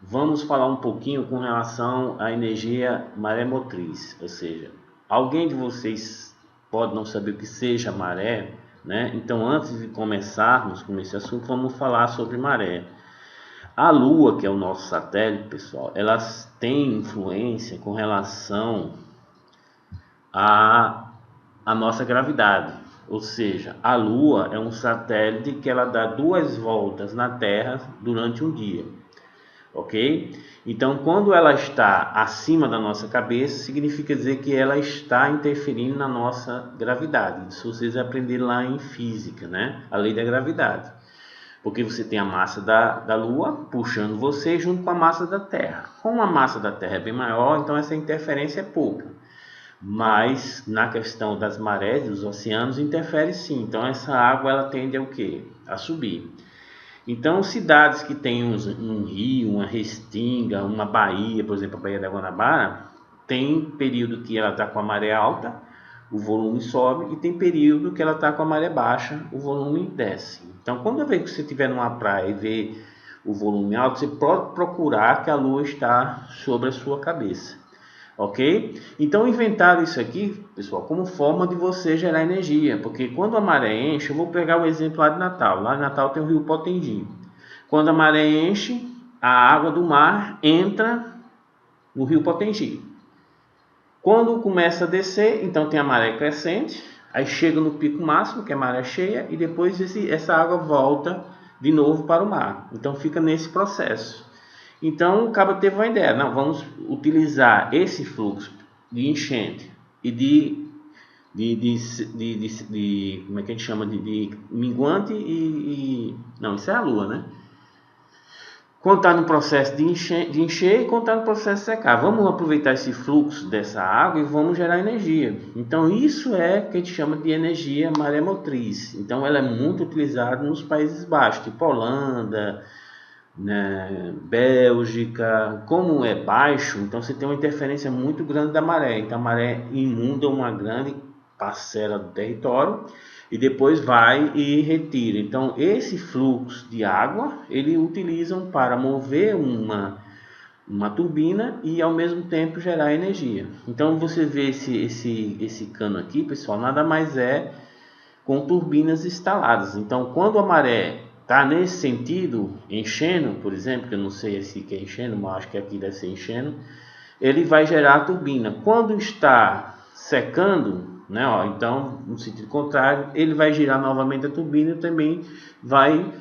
vamos falar um pouquinho com relação à energia maremotriz, ou seja, alguém de vocês pode não saber o que seja maré, né? Então, antes de começarmos com esse assunto, vamos falar sobre maré. A Lua, que é o nosso satélite, pessoal, elas têm influência com relação à nossa gravidade. Ou seja, a Lua é um satélite que ela dá 2 voltas na Terra durante um dia, ok? Então, quando ela está acima da nossa cabeça, significa dizer que ela está interferindo na nossa gravidade. Isso vocês aprenderam lá em física, né? A lei da gravidade. Porque você tem a massa da Lua puxando você junto com a massa da Terra. Como a massa da Terra é bem maior, então essa interferência é pouca. Mas na questão das marés, dos oceanos, interfere sim. Então essa água ela tende a quê? A subir. Então cidades que têm um rio, uma restinga, uma baía, por exemplo a Baía da Guanabara, tem período que ela está com a maré alta, o volume sobe, e tem período que ela está com a maré baixa, o volume desce. Então quando vê que você estiver numa praia e vê o volume alto, você pode procurar que a lua está sobre a sua cabeça. Ok? Então inventaram isso aqui, pessoal, como forma de você gerar energia, porque quando a maré enche, eu vou pegar o exemplo lá de Natal. Lá de Natal tem o rio Potengi. Quando a maré enche, a água do mar entra no rio Potengi. Quando começa a descer, então tem a maré crescente, aí chega no pico máximo, que é a maré cheia, e depois essa água volta de novo para o mar. Então fica nesse processo. Então o cabo teve uma ideia, não, vamos utilizar esse fluxo de enchente e como é que a gente chama, de minguante não, isso é a lua, né? Quando está no processo de encher e quando está no processo de secar. Vamos aproveitar esse fluxo dessa água e vamos gerar energia. Então isso é o que a gente chama de energia maremotriz. Então ela é muito utilizada nos Países Baixos, tipo Holanda, né, Bélgica. Como é baixo, então você tem uma interferência muito grande da maré. Então a maré inunda uma grande parcela do território e depois vai e retira. Então esse fluxo de água eles utilizam para mover uma turbina e ao mesmo tempo gerar energia. Então você vê esse cano aqui, pessoal, nada mais é com turbinas instaladas. Então quando a maré está nesse sentido, enchendo, por exemplo, que eu não sei se é enchendo, mas acho que aqui deve ser enchendo, ele vai gerar a turbina. Quando está secando, né, ó, então no sentido contrário, ele vai girar novamente a turbina e também vai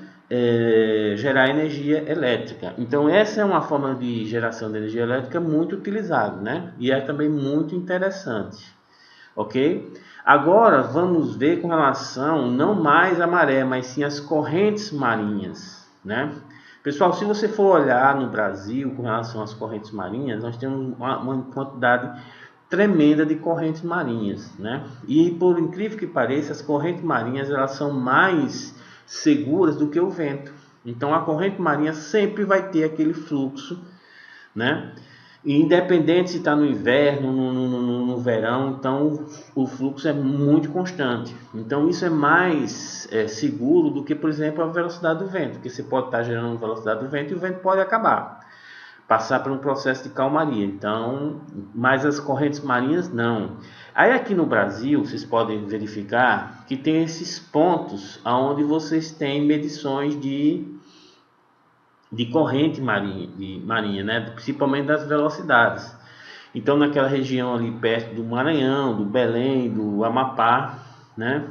gerar energia elétrica. Então essa é uma forma de geração de energia elétrica muito utilizada, né? E é também muito interessante, ok? Agora vamos ver com relação não mais à maré, mas sim às correntes marinhas, né? Pessoal, se você for olhar no Brasil com relação às correntes marinhas, nós temos uma quantidade tremenda de correntes marinhas, né? E por incrível que pareça, as correntes marinhas elas são mais seguras do que o vento. Então a corrente marinha sempre vai ter aquele fluxo, né? E independente se está no inverno, no verão, então o fluxo é muito constante. Então isso é mais seguro do que, por exemplo, a velocidade do vento, porque você pode estar gerando velocidade do vento e o vento pode acabar, passar por um processo de calmaria. Então, mas as correntes marinhas não. Aí aqui no Brasil, vocês podem verificar que tem esses pontos onde vocês têm medições de corrente marinha, né? Principalmente das velocidades. Então naquela região ali perto do Maranhão, do Belém, do Amapá, né?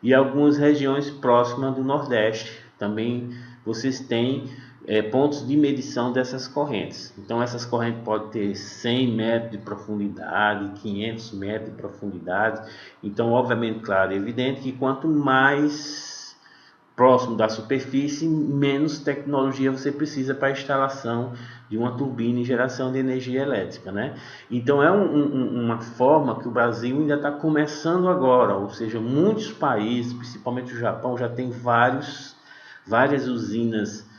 E algumas regiões próximas do Nordeste também vocês têm pontos de medição dessas correntes. Então essas correntes podem ter 100 metros de profundidade, 500 metros de profundidade. Então obviamente, claro, é evidente que quanto mais próximo da superfície, menos tecnologia você precisa para a instalação de uma turbina e geração de energia elétrica, né? Então é uma forma que o Brasil ainda está começando agora, ou seja, muitos países, principalmente o Japão, já tem várias usinas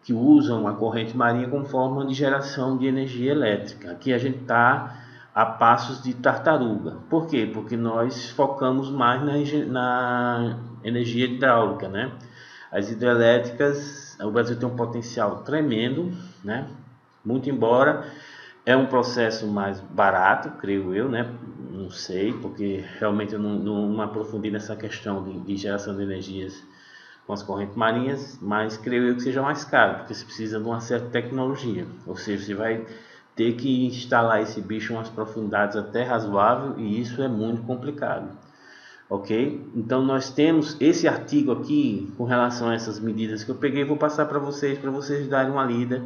que usam a corrente marinha como forma de geração de energia elétrica. Aqui a gente está a passos de tartaruga. Por quê? Porque nós focamos mais na energia hidráulica, né? As hidrelétricas, o Brasil tem um potencial tremendo, né? Muito embora é um processo mais barato, creio eu, né? Não sei, porque realmente eu não aprofundei nessa questão de geração de energias com as correntes marinhas, mas creio eu que seja mais caro, porque você precisa de uma certa tecnologia, ou seja, você vai ter que instalar esse bicho em umas profundidades até razoável, e isso é muito complicado. Ok? Então nós temos esse artigo aqui com relação a essas medidas que eu peguei, vou passar para vocês darem uma lida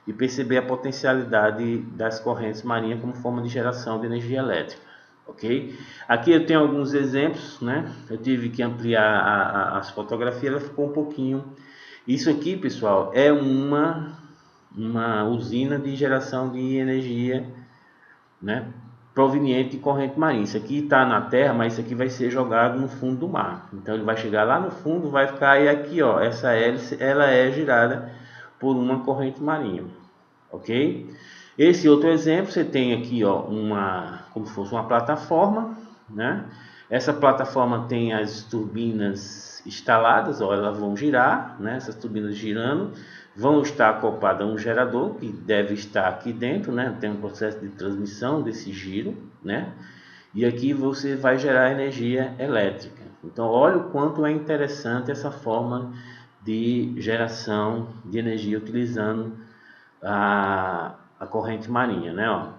e perceber a potencialidade das correntes marinhas como forma de geração de energia elétrica. Ok? Aqui eu tenho alguns exemplos, né? Eu tive que ampliar as fotografias, ela ficou um pouquinho. Isso aqui, pessoal, é uma usina de geração de energia, né, proveniente de corrente marinha. Isso aqui está na terra, mas isso aqui vai ser jogado no fundo do mar. Então ele vai chegar lá no fundo, vai ficar aí aqui, ó, essa hélice, ela é girada por uma corrente marinha, ok? Esse outro exemplo, você tem aqui, ó, como se fosse uma plataforma, né? Essa plataforma tem as turbinas instaladas, ó, elas vão girar, né? Essas turbinas girando, vão estar acopladas a um gerador que deve estar aqui dentro, né? Tem um processo de transmissão desse giro, né? E aqui você vai gerar energia elétrica. Então, olha o quanto é interessante essa forma de geração de energia utilizando a corrente marinha, né? Ó.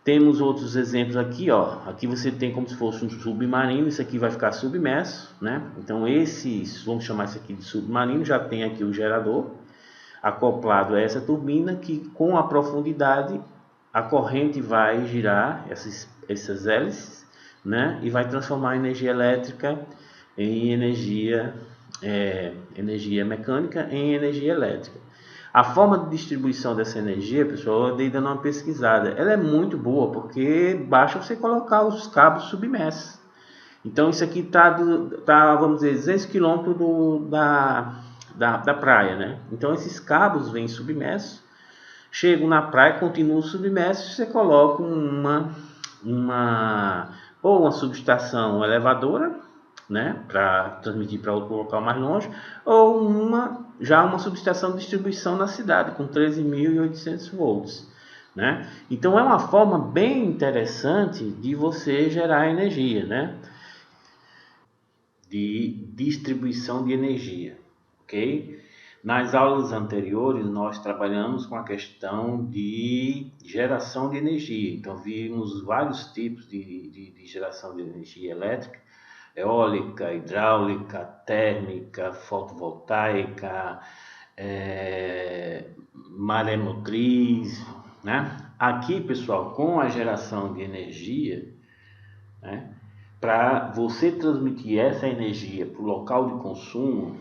Temos outros exemplos aqui, ó. Aqui você tem como se fosse um submarino, isso aqui vai ficar submerso, né? Então esses, vamos chamar isso aqui de submarino, já tem aqui o gerador acoplado a essa turbina que com a profundidade a corrente vai girar essas hélices, né? E vai transformar a energia elétrica em energia mecânica em energia elétrica. A forma de distribuição dessa energia, pessoal, eu andei dando uma pesquisada. Ela é muito boa, porque basta você colocar os cabos submersos. Então, isso aqui está, vamos dizer, 200 km da praia, né? Então, esses cabos vêm submersos, chegam na praia, continuam submersos, você coloca ou uma subestação elevadora, né, para transmitir para outro local mais longe, ou uma subestação de distribuição na cidade com 13.800 volts, né? Então é uma forma bem interessante de você gerar energia, né, de distribuição de energia, ok? Nas aulas anteriores nós trabalhamos com a questão de geração de energia, então vimos vários tipos de geração de energia elétrica: eólica, hidráulica, térmica, fotovoltaica, maremotriz, né? Aqui, pessoal, com a geração de energia, né, para você transmitir essa energia para o local de consumo,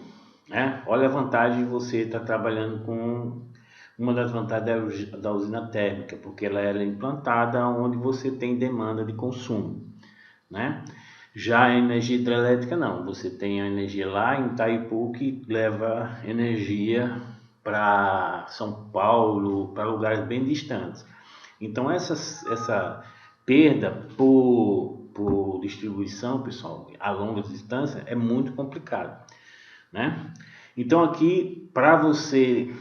né, olha a vantagem de você estar trabalhando com uma das vantagens da usina térmica, porque ela é implantada onde você tem demanda de consumo, né? Já a energia hidrelétrica não, você tem a energia lá em Itaipu que leva energia para São Paulo, para lugares bem distantes. Então essa perda por distribuição, pessoal, a longa distância é muito complicado, né? Então aqui, para você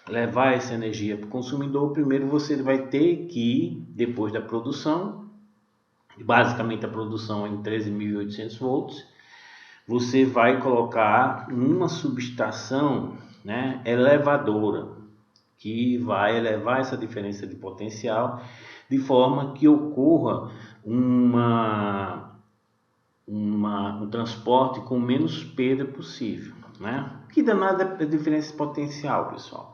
levar essa energia para o consumidor, primeiro você vai ter que, depois da produção, basicamente a produção é em 13.800 volts, você vai colocar uma subestação, né, elevadora, que vai elevar essa diferença de potencial de forma que ocorra um transporte com menos perda possível, né? Que danado é a diferença de potencial, pessoal?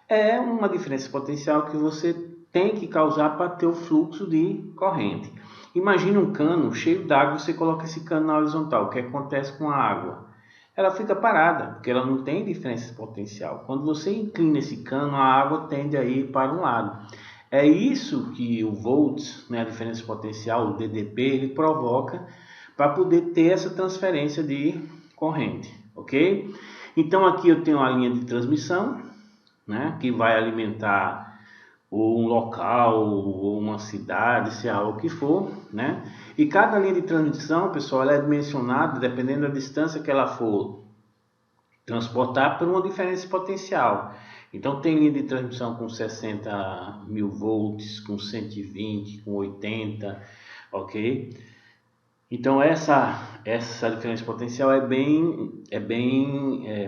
É uma diferença potencial que você tem que causar para ter o fluxo de corrente. Imagina um cano cheio d'água, você coloca esse cano na horizontal. O que acontece com a água? Ela fica parada, porque ela não tem diferença potencial. Quando você inclina esse cano, a água tende a ir para um lado. É isso que o volts, né, a diferença potencial, o DDP, ele provoca para poder ter essa transferência de corrente, ok? Então aqui eu tenho a linha de transmissão, né, que vai alimentar ou um local, ou uma cidade, seja o que for, né? E cada linha de transmissão, pessoal, ela é dimensionada dependendo da distância que ela for transportar por uma diferença potencial. Então tem linha de transmissão com 60 mil volts, com 120, com 80, ok? Então essa diferença potencial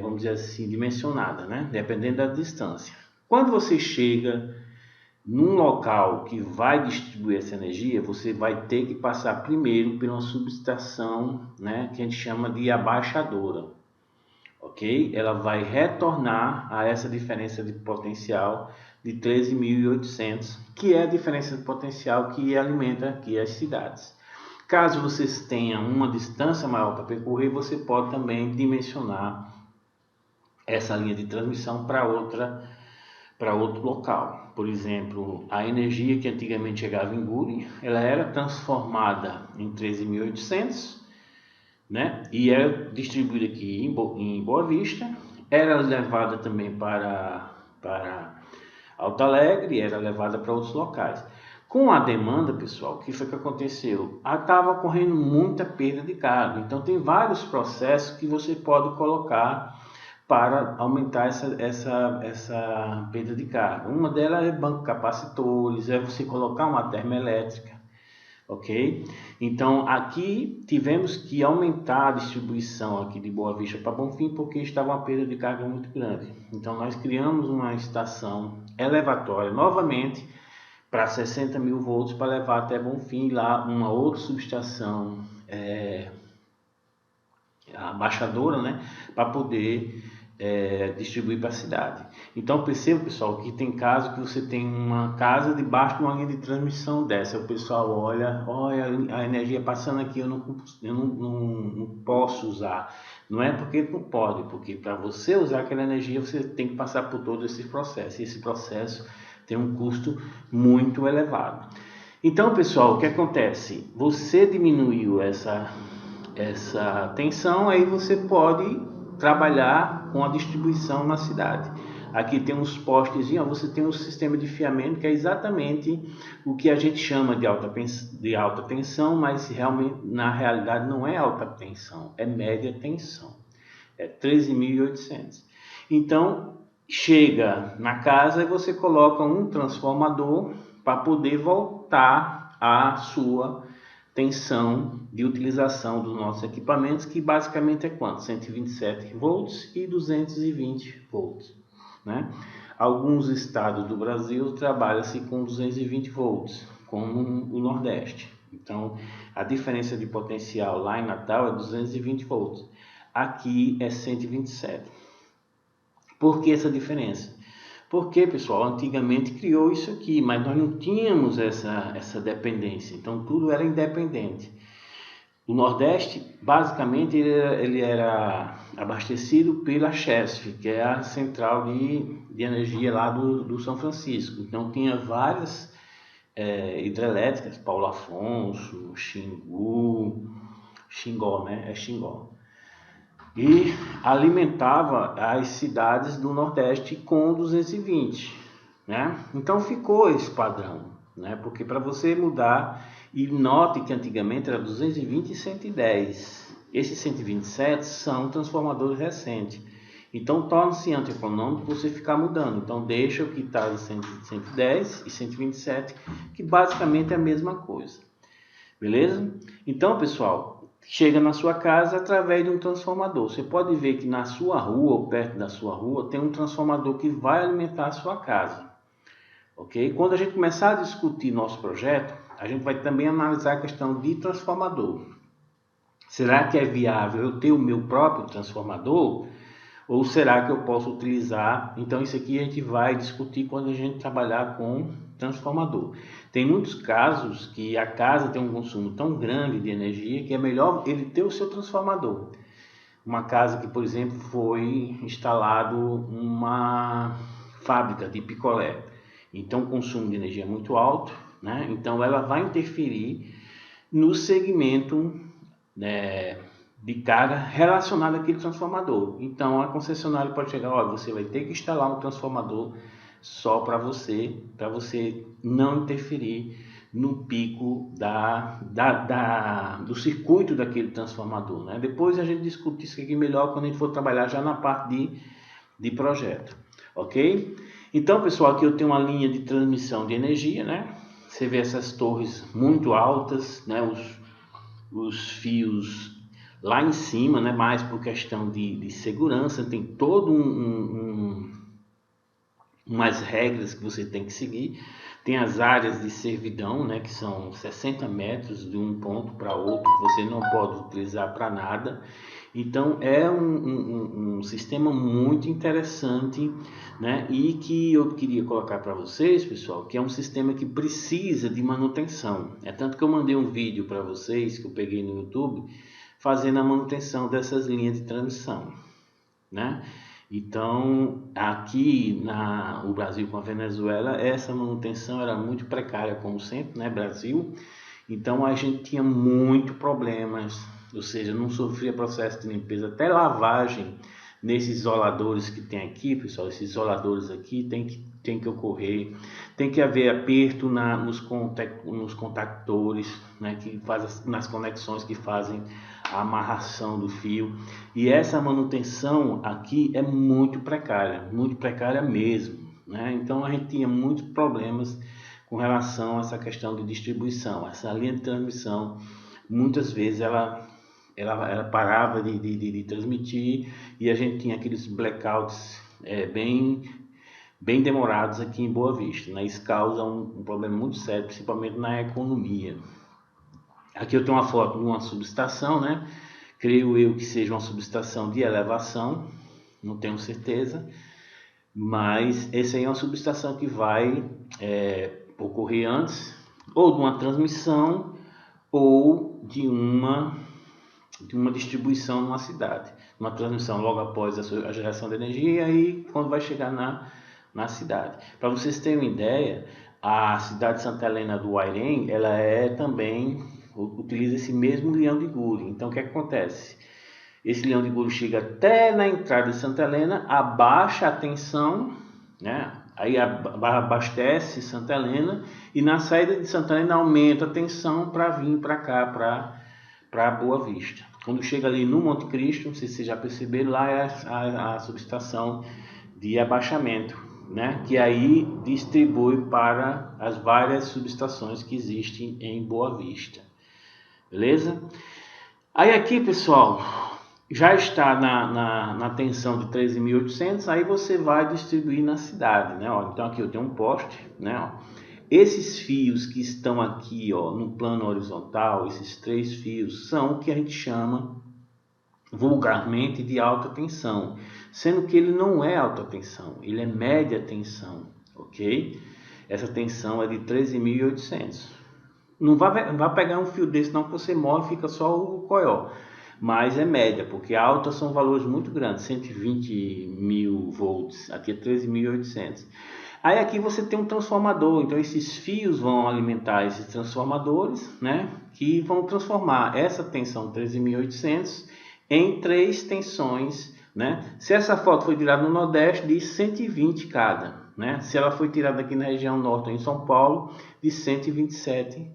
vamos dizer assim, dimensionada, né? Dependendo da distância. Quando você chega num local que vai distribuir essa energia, você vai ter que passar primeiro por uma subestação, né, que a gente chama de abaixadora, ok? Ela vai retornar a essa diferença de potencial de 13.800, que é a diferença de potencial que alimenta aqui as cidades. Caso vocês tenham uma distância maior para percorrer, você pode também dimensionar essa linha de transmissão para outro local. Por exemplo, a energia que antigamente chegava em Guri, ela era transformada em 13.800, né? E era distribuída aqui em Boa Vista, era levada também para Alto Alegre, era levada para outros locais. Com a demanda, pessoal, o que foi que aconteceu? Estava ocorrendo muita perda de carga. Então tem vários processos que você pode colocar para aumentar essa perda de carga. Uma delas é banco capacitores, é você colocar uma termoelétrica, ok? Então aqui tivemos que aumentar a distribuição aqui de Boa Vista para Bonfim, porque estava uma perda de carga muito grande. Então nós criamos uma estação elevatória novamente para 60 mil volts para levar até Bonfim, lá uma outra subestação abaixadora, né, para poder distribuir para a cidade. Então perceba, pessoal, que tem caso que você tem uma casa debaixo de uma linha de transmissão dessa, o pessoal olha a energia passando aqui, eu não posso usar. Não é porque não pode, porque para você usar aquela energia você tem que passar por todo esse processo, e esse processo tem um custo muito elevado. Então, pessoal, o que acontece? Você diminuiu essa tensão, aí você pode trabalhar com a distribuição na cidade. Aqui tem uns postes, você tem um sistema de fiamento que é exatamente o que a gente chama de alta tensão, mas realmente na realidade não é alta tensão, é média tensão, é 13.800. Então chega na casa e você coloca um transformador para poder voltar à sua tensão de utilização dos nossos equipamentos, que basicamente é quanto? 127 volts e 220 volts, né? Alguns estados do Brasil trabalham-se com 220 volts, como o Nordeste. Então, a diferença de potencial lá em Natal é 220 volts. Aqui é 127. Por que essa diferença? Porque, pessoal, antigamente criou isso aqui, mas nós não tínhamos essa dependência, então tudo era independente. O Nordeste, basicamente, ele era abastecido pela Chesf, que é a central de energia lá do São Francisco. Então tinha várias hidrelétricas, Paulo Afonso, Xingó, né? É Xingó. E alimentava as cidades do Nordeste com 220, né? Então ficou esse padrão, né? Porque para você mudar, e note que antigamente era 220 e 110, esses 127 são transformadores recentes, então torna-se antieconômico você ficar mudando. Então deixa o que está em 110 e 127, que basicamente é a mesma coisa, beleza? Então, pessoal, chega na sua casa através de um transformador. Você pode ver que na sua rua ou perto da sua rua tem um transformador que vai alimentar a sua casa, ok? Quando a gente começar a discutir nosso projeto, a gente vai também analisar a questão de transformador. Será que é viável eu ter o meu próprio transformador? Ou será que eu posso utilizar? Então isso aqui a gente vai discutir quando a gente trabalhar com transformador. Tem muitos casos que a casa tem um consumo tão grande de energia que é melhor ele ter o seu transformador. Uma casa que, por exemplo, foi instalado uma fábrica de picolé, então o consumo de energia é muito alto, né? Então ela vai interferir no segmento, né, de carga relacionada àquele transformador. Então a concessionária pode chegar, olha, você vai ter que instalar um transformador só para você não interferir no pico do circuito daquele transformador, né? Depois a gente discute isso aqui melhor quando a gente for trabalhar já na parte de projeto, ok? Então, pessoal, aqui eu tenho uma linha de transmissão de energia, né? Você vê essas torres muito altas, né? Os fios lá em cima, né? Mais por questão de segurança, tem todo umas regras que você tem que seguir. Tem as áreas de servidão, né, que são 60 metros de um ponto para outro, que você não pode utilizar para nada. Então é um sistema muito interessante, né, e que eu queria colocar para vocês, pessoal, que é um sistema que precisa de manutenção. É tanto que eu mandei um vídeo para vocês, que eu peguei no YouTube, fazendo a manutenção dessas linhas de transmissão, né? Então, aqui no Brasil com a Venezuela, essa manutenção era muito precária, como sempre, né, Brasil. Então, a gente tinha muito problemas, ou seja, não sofria processo de limpeza, até lavagem nesses isoladores que tem aqui, pessoal. Esses isoladores aqui tem que ocorrer, tem que haver aperto nos contactores, né, nas conexões que fazem a amarração do fio. E essa manutenção aqui é muito precária mesmo, né? Então a gente tinha muitos problemas com relação a essa questão de distribuição. Essa linha de transmissão, muitas vezes ela parava de transmitir, e a gente tinha aqueles blackouts bem demorados aqui em Boa Vista, né? Isso causa um problema muito sério, principalmente na economia. Aqui eu tenho uma foto de uma subestação, né? Creio eu que seja uma subestação de elevação, não tenho certeza, mas essa aí é uma subestação que vai ocorrer antes ou de uma transmissão ou de uma distribuição numa cidade. Uma transmissão logo após a geração de energia e quando vai chegar na cidade. Para vocês terem uma ideia, a cidade de Santa Helena do Guairém, ela utiliza esse mesmo leão de Guri. Então o que acontece? Esse leão de Guri chega até na entrada de Santa Helena, abaixa a tensão, né? Aí abastece Santa Helena, e na saída de Santa Helena aumenta a tensão para vir para cá, para Boa Vista. Quando chega ali no Monte Cristo, não sei se vocês já perceberam, lá é a subestação de abaixamento, né? Que aí distribui para as várias subestações que existem em Boa Vista. Beleza? Aí aqui, pessoal, já está na tensão de 13.800, aí você vai distribuir na cidade, né? Ó, então aqui eu tenho um poste, né? Ó. Esses fios que estão aqui, ó, no plano horizontal, esses 3 fios, são o que a gente chama vulgarmente de alta tensão, sendo que ele não é alta tensão, ele é média tensão, ok? Essa tensão é de 13.800. Não vai pegar um fio desse não, que você morre e fica só o coió. Mas é média, porque alta são valores muito grandes, 120.000 volts, aqui é 13.800. Aí aqui você tem um transformador, então esses fios vão alimentar esses transformadores, né? Que vão transformar essa tensão 13.800 em 3 tensões, né? Se essa foto foi tirada no Nordeste, de 120 cada, né? Se ela foi tirada aqui na região Norte, em São Paulo, de 127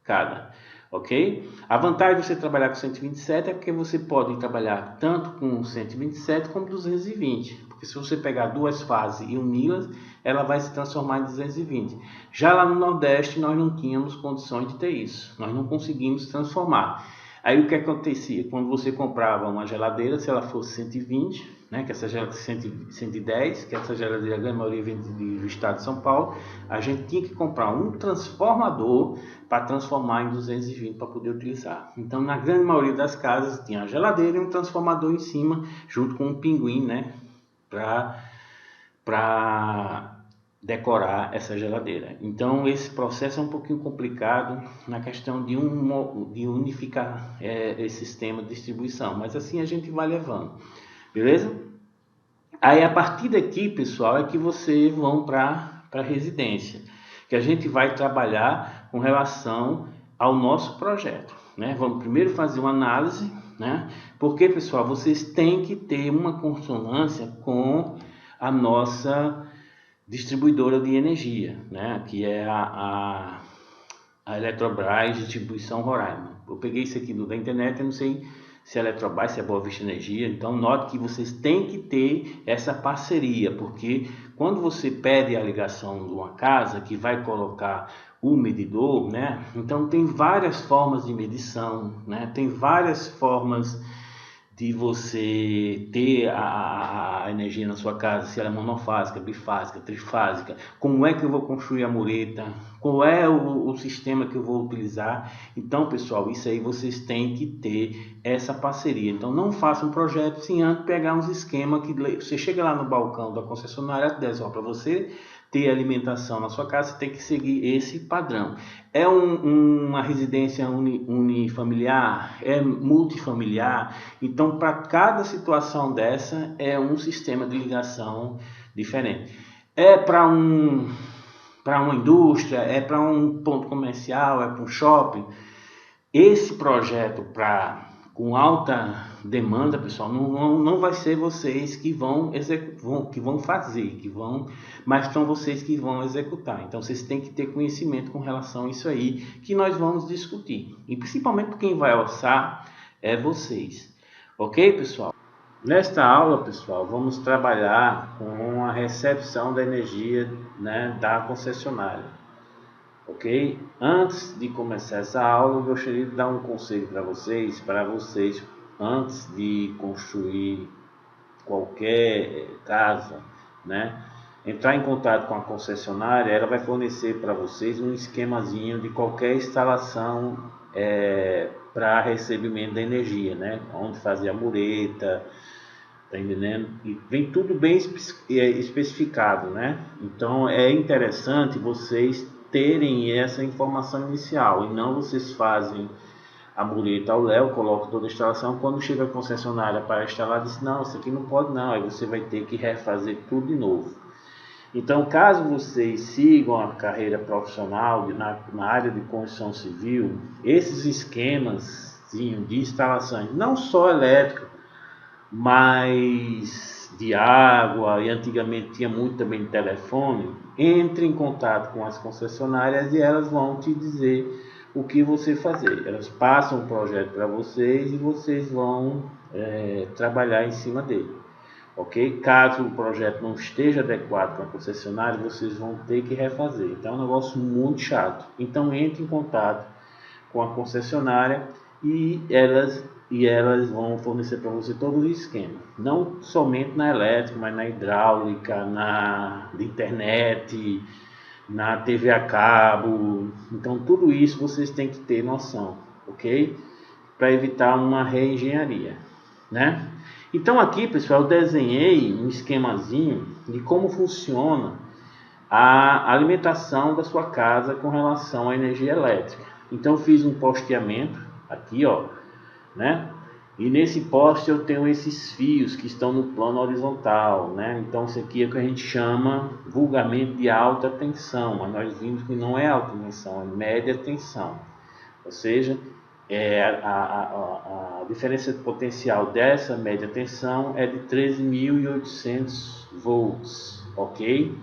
cada, ok? A vantagem de você trabalhar com 127 é porque você pode trabalhar tanto com 127 como 220, porque se você pegar 2 fases e uni-las, ela vai se transformar em 220. Já lá no Nordeste nós não tínhamos condições de ter isso, nós não conseguimos transformar. Aí o que acontecia? Quando você comprava uma geladeira, se ela fosse 120, né, que essa geladeira 110, que essa geladeira, a grande maioria vem do estado de São Paulo, a gente tinha que comprar um transformador para transformar em 220 para poder utilizar. Então, na grande maioria das casas, tinha a geladeira e um transformador em cima, junto com um pinguim, né, para decorar essa geladeira. Então esse processo é um pouquinho complicado na questão de unificar esse sistema de distribuição, mas assim a gente vai levando, beleza? Aí a partir daqui, pessoal, é que vocês vão para a residência, que a gente vai trabalhar com relação ao nosso projeto, né? Vamos primeiro fazer uma análise, né? Porque, pessoal, vocês têm que ter uma consonância com a nossa distribuidora de energia, né? Que é a a Eletrobras Distribuição Roraima. Eu peguei isso aqui da internet, eu não sei se é Eletrobras, se é Boa Vista Energia. Então note que vocês têm que ter essa parceria, porque quando você pede a ligação de uma casa que vai colocar o medidor, né? Então tem várias formas de medição, né? Tem várias formas de você ter a energia na sua casa, se ela é monofásica, bifásica, trifásica, como é que eu vou construir a mureta, qual é o sistema que eu vou utilizar. Então, pessoal, isso aí vocês têm que ter essa parceria. Então, não faça um projeto sem antes pegar uns esquemas que você chega lá no balcão da concessionária, para você ter alimentação na sua casa, você tem que seguir esse padrão. É uma residência unifamiliar, é multifamiliar, então para cada situação dessa é um sistema de ligação diferente. É para uma indústria, é para um ponto comercial, é para um shopping. Esse projeto com alta demanda, pessoal, não vai ser vocês que vão fazer, mas são vocês que vão executar. Então vocês têm que ter conhecimento com relação a isso aí que nós vamos discutir. E principalmente quem vai orçar é vocês. Ok, pessoal? Nesta aula, pessoal, vamos trabalhar com a recepção da energia, né, da concessionária. Ok? Antes de começar essa aula, eu gostaria de dar um conselho para vocês, antes de construir qualquer casa, né? Entrar em contato com a concessionária, ela vai fornecer para vocês um esquemazinho de qualquer instalação para recebimento da energia, né? Onde fazer a mureta, tá entendendo? E vem tudo bem especificado, né? Então é interessante vocês terem essa informação inicial e não vocês fazem a mureta ao léu, colocam toda a instalação, quando chega a concessionária para instalar, diz, não, isso aqui não pode não, aí você vai ter que refazer tudo de novo. Então, caso vocês sigam a carreira profissional na área de construção civil, esses esquemas de instalações, não só elétrica, mas de água, e antigamente tinha muito também de telefone, entre em contato com as concessionárias e elas vão te dizer o que você fazer. Elas passam um projeto para vocês e vocês vão trabalhar em cima dele. Ok? Caso o projeto não esteja adequado para a concessionária, vocês vão ter que refazer. Então é um negócio muito chato. Então entre em contato com a concessionária e elas vão fornecer para você todo o esquema, não somente na elétrica, mas na hidráulica, na internet, na TV a cabo. Então tudo isso vocês têm que ter noção, ok? Para evitar uma reengenharia, né? Então aqui, pessoal, eu desenhei um esquemazinho de como funciona a alimentação da sua casa com relação à energia elétrica. Então eu fiz um posteamento aqui, ó, né? E nesse poste eu tenho esses fios que estão no plano horizontal, né? Então isso aqui é o que a gente chama vulgarmente de alta tensão, mas nós vimos que não é alta tensão, é média tensão. Ou seja, a diferença de potencial dessa média tensão é de 13.800 volts, ok?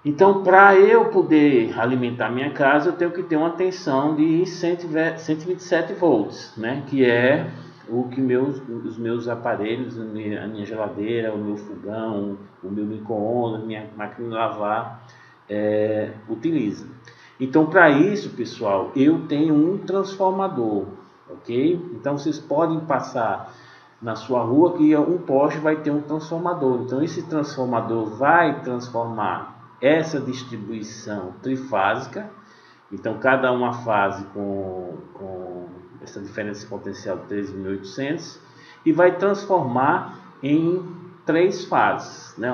Então, para eu poder alimentar minha casa, eu tenho que ter uma tensão de 127 volts, né? Que é o que os meus aparelhos, a minha geladeira, o meu fogão, o meu micro-ondas, minha máquina de lavar utiliza. Então, para isso, pessoal, eu tenho um transformador, ok? Então, vocês podem passar na sua rua que um poste vai ter um transformador. Então, esse transformador vai transformar essa distribuição trifásica, então cada uma fase com essa diferença potencial de 13.800 e vai transformar em 3 fases, né?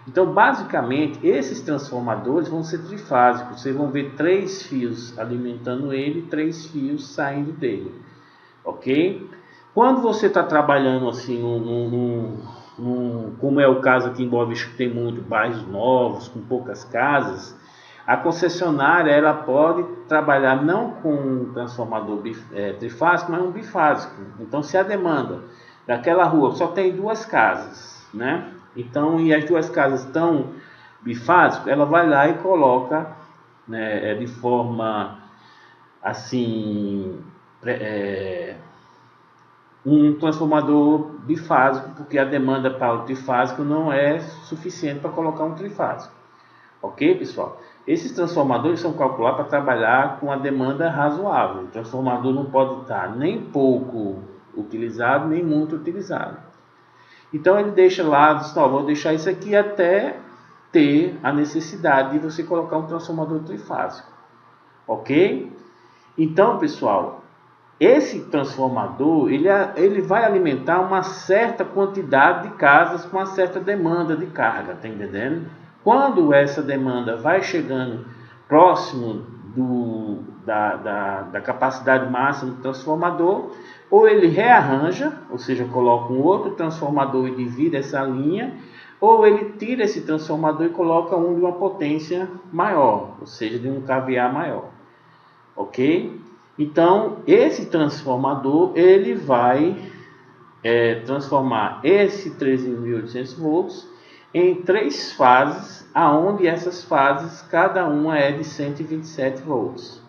Então basicamente esses transformadores vão ser trifásicos, vocês vão ver 3 fios alimentando ele, 3 fios saindo dele, ok? Quando você está trabalhando assim como é o caso aqui em Boa Vista, que tem muito bairros novos, com poucas casas, a concessionária ela pode trabalhar não com um transformador trifásico, mas um bifásico. Então, se a demanda daquela rua só tem 2 casas, né? Então, e as 2 casas estão bifásicas, ela vai lá e coloca, né, de forma assim, um transformador bifásico, porque a demanda para o trifásico não é suficiente para colocar um trifásico. Ok, pessoal? Esses transformadores são calculados para trabalhar com a demanda razoável. O transformador não pode estar nem pouco utilizado, nem muito utilizado. Então ele deixa lá, diz, não, vou deixar isso aqui até ter a necessidade de você colocar um transformador trifásico. Ok? Então, pessoal, esse transformador ele vai alimentar uma certa quantidade de casas com uma certa demanda de carga, tá entendendo? Quando essa demanda vai chegando próximo da capacidade máxima do transformador, ou ele rearranja, ou seja, coloca um outro transformador e divide essa linha, ou ele tira esse transformador e coloca um de uma potência maior, ou seja, de um kVA maior. Ok? Então, esse transformador ele vai transformar esse 13.800 volts em 3 fases, aonde essas fases, cada uma é de 127 volts.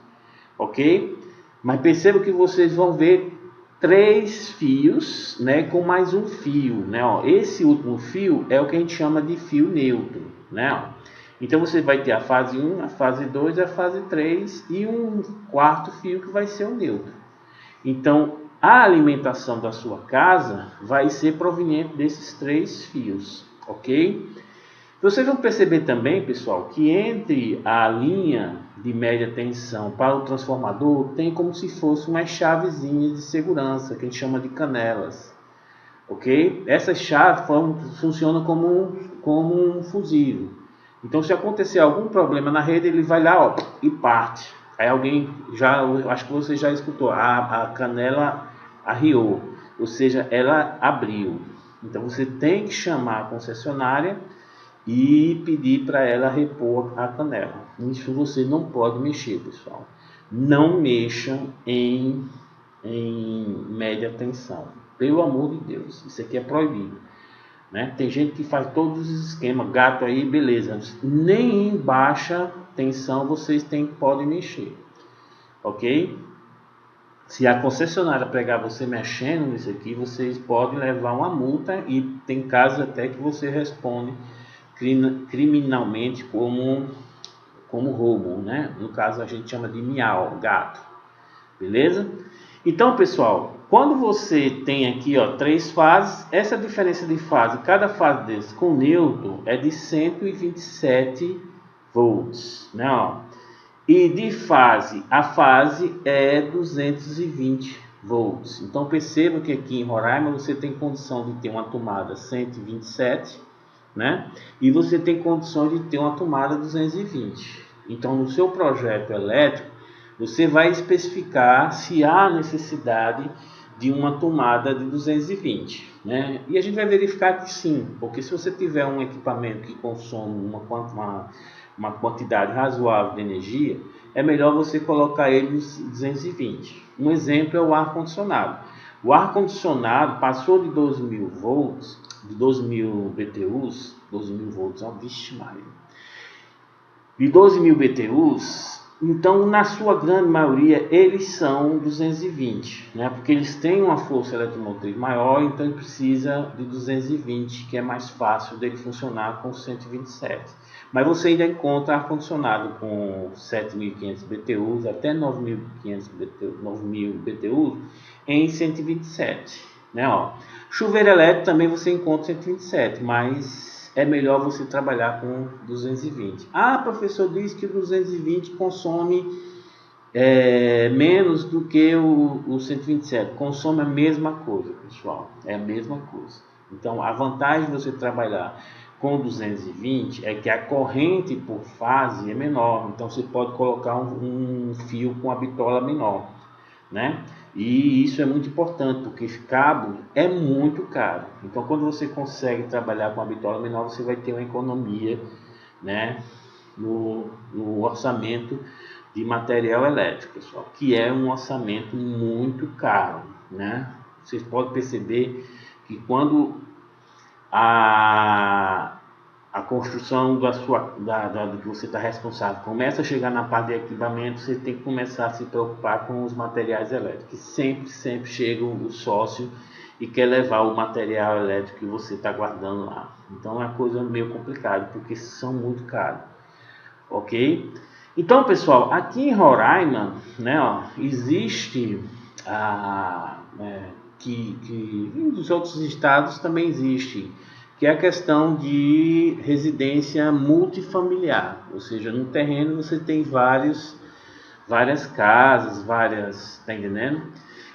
Ok? Mas perceba que vocês vão ver 3 fios, né, com mais um fio, né? Ó, esse último fio é o que a gente chama de fio neutro, né? Ó. Então você vai ter a fase 1, a fase 2, a fase 3 e um quarto fio que vai ser o neutro. Então a alimentação da sua casa vai ser proveniente desses 3 fios, ok? Vocês vão perceber também, pessoal, que entre a linha de média tensão para o transformador tem como se fosse umas chavezinhas de segurança, que a gente chama de canelas, ok? Essas chaves funcionam como um fusível. Então, se acontecer algum problema na rede, ele vai lá, ó, e parte. Aí alguém acho que você já escutou, a canela arriou, ou seja, ela abriu. Então, você tem que chamar a concessionária e pedir para ela repor a canela. Isso você não pode mexer, pessoal. Não mexam em média tensão. Pelo amor de Deus, isso aqui é proibido. Né? Tem gente que faz todos os esquemas, gato aí, beleza. Nem em baixa tensão vocês podem mexer. Ok? Se a concessionária pegar você mexendo nisso aqui, vocês podem levar uma multa e tem casos até que você responde criminalmente como roubo, né? No caso a gente chama de miau, gato. Beleza? Então, pessoal, quando você tem aqui, ó, 3 fases, essa diferença de fase, cada fase desse com neutro é de 127 volts, né? Ó. E de fase a fase é 220 volts. Então perceba que aqui em Roraima você tem condição de ter uma tomada 127, né? E você tem condição de ter uma tomada 220. Então no seu projeto elétrico você vai especificar se há necessidade de uma tomada de 220, né? E a gente vai verificar que sim, porque se você tiver um equipamento que consome uma quantidade razoável de energia, é melhor você colocar ele nos 220. Um exemplo é o ar-condicionado. O ar-condicionado passou de 2.000 volts, de 2.000 BTUs, 2.000 volts, ó, vixe Maria, de 12.000 BTUs, então na sua grande maioria eles são 220, né? Porque eles têm uma força eletromotriz maior, então ele precisa de 220, que é mais fácil dele funcionar com 127. Mas você ainda encontra ar-condicionado com 7.500 BTUs até 9.000 BTUs em 127, né? Ó. Chuveiro elétrico também você encontra 127, mas é melhor você trabalhar com 220. Ah, professor, diz que o 220 consome menos do que o 127. Consome a mesma coisa, pessoal. É a mesma coisa. Então, a vantagem de você trabalhar com 220 é que a corrente por fase é menor. Então, você pode colocar um fio com a bitola menor, né? E isso é muito importante, porque esse cabo é muito caro. Então, quando você consegue trabalhar com a bitola menor, você vai ter uma economia, né, no orçamento de material elétrico, pessoal, que é um orçamento muito caro, né? Vocês podem perceber que quando a a construção do que você está responsável começa a chegar na parte de equipamento, você tem que começar a se preocupar com os materiais elétricos. Sempre chega o sócio e quer levar o material elétrico que você está guardando lá. Então é uma coisa meio complicada, porque são muito caros. Ok? Então, pessoal, aqui em Roraima, né, ó, existe que nos outros estados também existe, que é a questão de residência multifamiliar, ou seja, no terreno você tem várias casas, tá entendendo?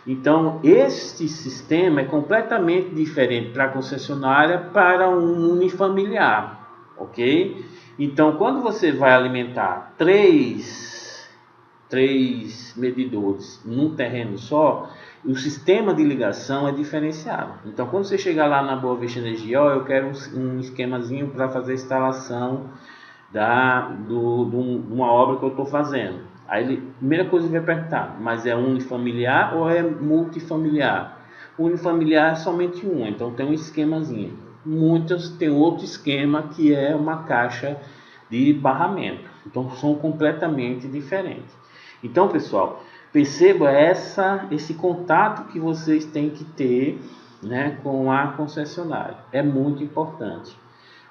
Então, este sistema é completamente diferente para a concessionária para um unifamiliar, ok? Então, quando você vai alimentar três medidores num terreno só, o sistema de ligação é diferenciado. Então, quando você chegar lá na Boa Vista Energia, eu quero um esquemazinho para fazer a instalação de uma obra que eu estou fazendo. Aí, primeira coisa que vai perguntar, mas é unifamiliar ou é multifamiliar? Unifamiliar é somente um, então tem um esquemazinho. Muitas tem outro esquema que é uma caixa de barramento. Então, são completamente diferentes. Então, pessoal, perceba esse contato que vocês têm que ter, né, com a concessionária. É muito importante,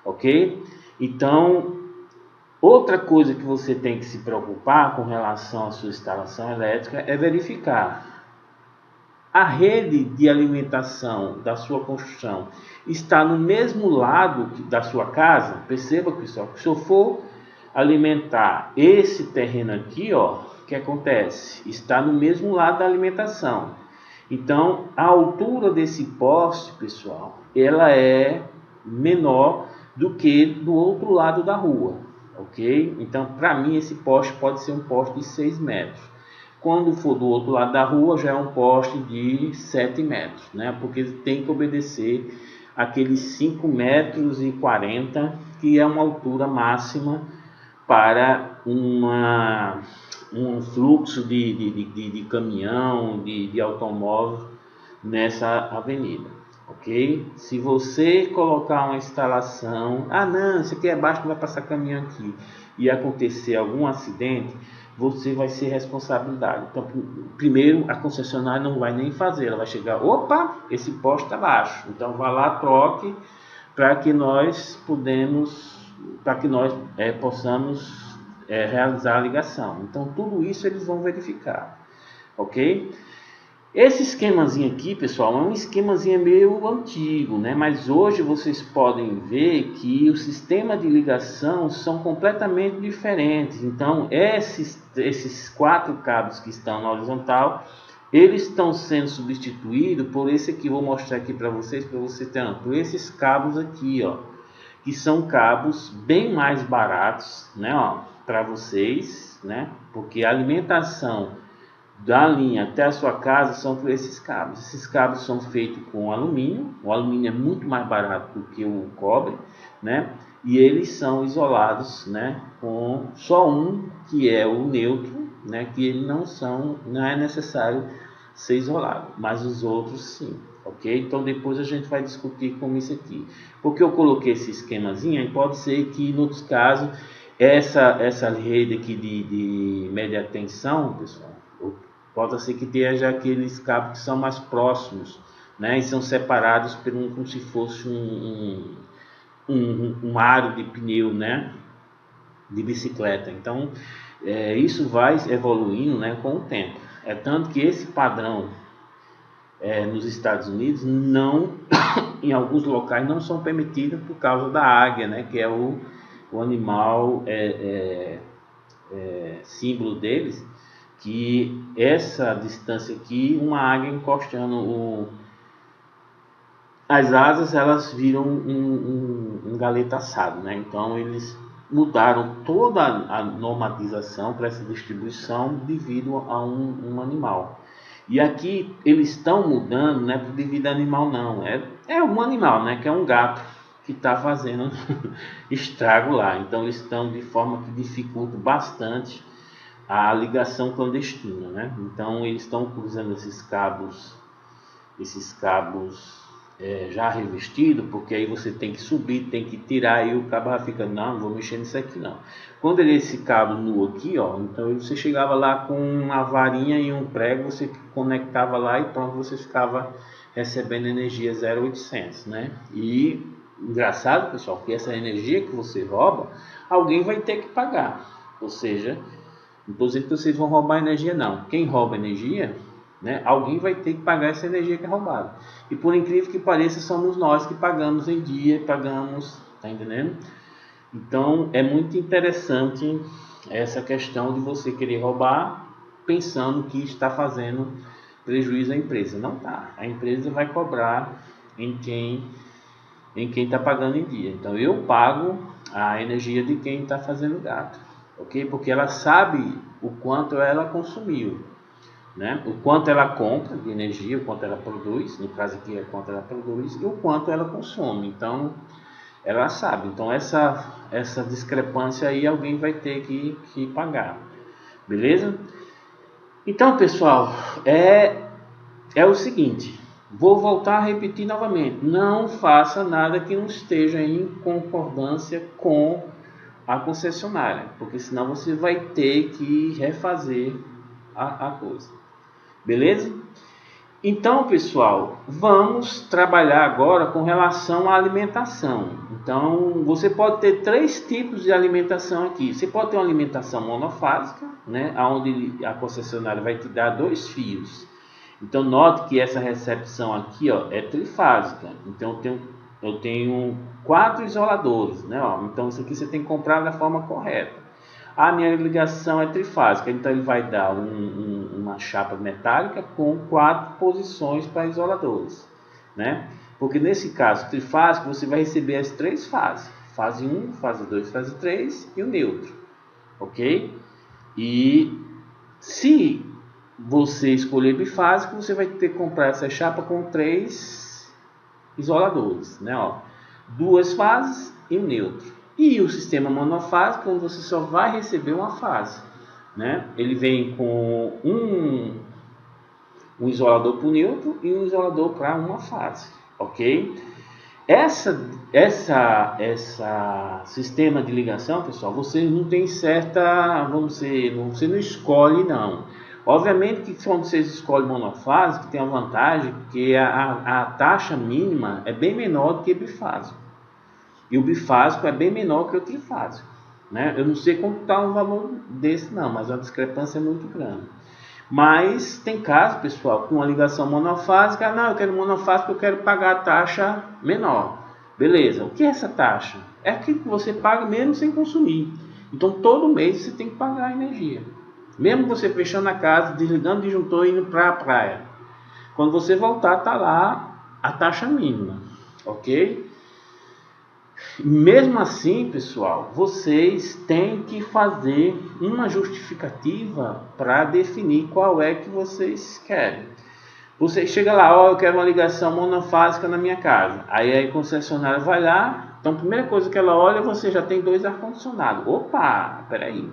ok? Então, outra coisa que você tem que se preocupar com relação à sua instalação elétrica é verificar a rede de alimentação da sua construção está no mesmo lado da sua casa. Perceba, pessoal, que se eu for alimentar esse terreno aqui, ó, o que acontece? Está no mesmo lado da alimentação. Então, a altura desse poste, pessoal, ela é menor do que do outro lado da rua, ok? Então, para mim, esse poste pode ser um poste de 6 metros. Quando for do outro lado da rua, já é um poste de 7 metros, né? Porque tem que obedecer aqueles 5,40 metros, que é uma altura máxima para um fluxo de caminhão, de automóvel nessa avenida, ok? Se você colocar uma instalação, não, isso aqui é baixo, não vai passar caminhão aqui, e acontecer algum acidente, você vai ser responsabilidade. Então, primeiro, a concessionária não vai nem fazer, ela vai chegar, opa, esse poste está baixo, então vá lá, troque, para que nós possamos realizar a ligação. Então, tudo isso eles vão verificar, ok? Esse esquemazinho aqui, pessoal, é um esquemazinho meio antigo, né? Mas hoje vocês podem ver que o sistema de ligação são completamente diferentes. Então, esses 4 cabos que estão na horizontal, eles estão sendo substituídos por esse aqui. Vou mostrar aqui para vocês terem por esses cabos aqui, ó, que são cabos bem mais baratos, né, ó, para vocês, né? Porque a alimentação da linha até a sua casa são por esses cabos. Esses cabos são feitos com alumínio. O alumínio é muito mais barato do que o cobre, né? E eles são isolados, né, com só um, que é o neutro, né, que ele não é necessário ser isolado, mas os outros sim, ok? Então depois a gente vai discutir com isso aqui. Porque eu coloquei esse esquemazinho, e pode ser que em outros casos essa rede aqui de média tensão, pessoal, pode ser que tenha já aqueles cabos que são mais próximos, né, e são separados como se fosse um aro de pneu, né, de bicicleta. Então, isso vai evoluindo, né, com o tempo. É tanto que esse padrão nos Estados Unidos não, em alguns locais não são permitidos por causa da águia, né, que é o animal símbolo deles, que essa distância aqui, uma águia encostando as asas, elas viram um galeta assado, né? Então eles mudaram toda a normatização para essa distribuição devido a um animal. E aqui eles estão mudando, não é devido a animal não, é um animal, né? Que é um gato que está fazendo estrago lá. Então eles estão de forma que dificulta bastante a ligação clandestina, né? Então eles estão cruzando esses cabos já revestido, porque aí você tem que subir, tem que tirar, e o cabo fica, não vou mexer nisso aqui não. Quando ele esse cabo nu aqui, ó, então você chegava lá com uma varinha e um prego, você conectava lá e pronto, você ficava recebendo energia 0,800, né? E engraçado, pessoal, que essa energia que você rouba, alguém vai ter que pagar. Ou seja, não estou dizendo que vocês vão roubar energia, não. Quem rouba energia, né, alguém vai ter que pagar essa energia que é roubada. E por incrível que pareça, somos nós que pagamos em dia, pagamos, tá entendendo? Então é muito interessante essa questão de você querer roubar pensando que está fazendo prejuízo à empresa. Não tá. A empresa vai cobrar em quem está pagando em dia. Então eu pago a energia de quem está fazendo gato, ok? Porque ela sabe o quanto ela consumiu, né? O quanto ela compra de energia, o quanto ela produz, no caso aqui é o quanto ela produz e o quanto ela consome. Então ela sabe. Então essa discrepância aí alguém vai ter que pagar, beleza? Então pessoal, é o seguinte, vou voltar a repetir novamente, não faça nada que não esteja em concordância com a concessionária, porque senão você vai ter que refazer a coisa, beleza? Então pessoal, vamos trabalhar agora com relação à alimentação. Então você pode ter 3 tipos de alimentação aqui. Você pode ter uma alimentação monofásica, né, onde a concessionária vai te dar 2 fios. Então note que essa recepção aqui, ó, é trifásica. Então eu tenho 4 isoladores, né? Ó. Então isso aqui você tem que comprar da forma correta. A minha ligação é trifásica, então ele vai dar uma chapa metálica com 4 posições para isoladores, né? Porque nesse caso trifásico você vai receber as 3 fases: fase 1, fase 2, fase 3 e o neutro, ok? E se você escolher bifásico, você vai ter que comprar essa chapa com 3 isoladores, né? Ó, 2 fases e um neutro. E o sistema monofásico, onde você só vai receber uma fase, né? Ele vem com um isolador para o neutro e um isolador para uma fase, ok? Essa sistema de ligação, pessoal, você não tem certa, vamos dizer, você não escolhe não. Obviamente que quando vocês escolhem monofásico, tem a vantagem que a taxa mínima é bem menor do que bifásico. E o bifásico é bem menor que o trifásico, né? Eu não sei como está um valor desse não, mas a discrepância é muito grande. Mas tem caso, pessoal, com uma ligação monofásica, não, eu quero monofásico, eu quero pagar a taxa menor. Beleza, o que é essa taxa? É aquilo que você paga mesmo sem consumir. Então todo mês você tem que pagar a energia. Mesmo você fechando a casa, desligando o disjuntor e indo para a praia. Quando você voltar, está lá a taxa mínima, ok? Mesmo assim, pessoal, vocês têm que fazer uma justificativa para definir qual é que vocês querem. Você chega lá, ó, eu quero uma ligação monofásica na minha casa. Aí a concessionária vai lá, então a primeira coisa que ela olha, você já tem 2 ar-condicionados. Opa, peraí.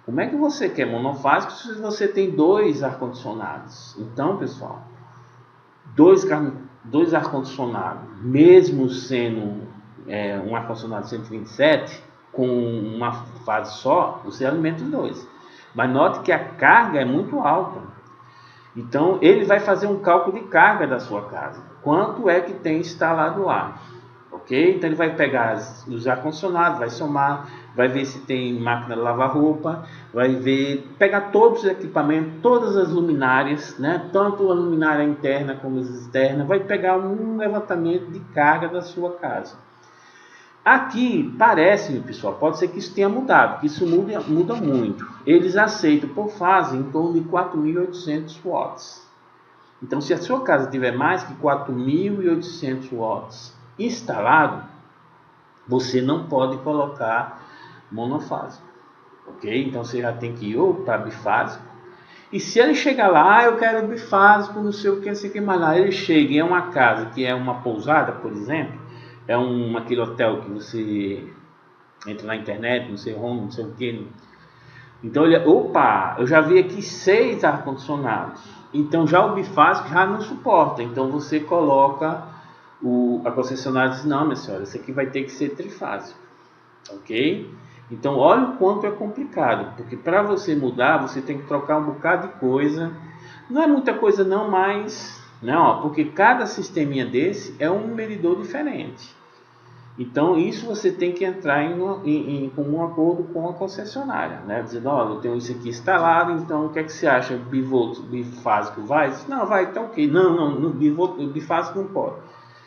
Como é que você quer monofásico se você tem 2 ar-condicionados? Então, pessoal, 2 ar-condicionados, mesmo sendo um ar-condicionado 127 com uma fase só, você alimenta os 2. Mas note que a carga é muito alta. Então ele vai fazer um cálculo de carga da sua casa. Quanto é que tem instalado lá? Ok? Então ele vai pegar os ar-condicionados, vai somar, vai ver se tem máquina de lavar roupa, vai ver, pegar todos os equipamentos, todas as luminárias, né? Tanto a luminária interna como as externas, vai pegar um levantamento de carga da sua casa. Aqui parece, pessoal, pode ser que isso tenha mudado, que isso muda muito. Eles aceitam por fase em torno de 4.800 watts. Então, se a sua casa tiver mais que 4.800 watts instalado, você não pode colocar monofásico, ok? Então, você já tem que ir ou para bifásico. E se ele chegar lá, eu quero bifásico, não sei o que, não sei o que mais lá. Ele chega em uma casa que é uma pousada, por exemplo, é aquele hotel que você entra na internet, não sei onde, não sei o que. Então ele, opa, eu já vi aqui 6 ar-condicionados. Então já o bifásico já não suporta. Então você coloca A concessionária diz, não, minha senhora, isso aqui vai ter que ser trifásico, ok? Então, olha o quanto é complicado, porque para você mudar, você tem que trocar um bocado de coisa. Não é muita coisa não, mas... Não, porque cada sisteminha desse é um medidor diferente. Então, isso você tem que entrar em comum acordo com a concessionária, né? Dizendo, olha, eu tenho isso aqui instalado, então o que é que você acha? Bifásico vai? Não, vai, então ok. Não, bifásico não pode.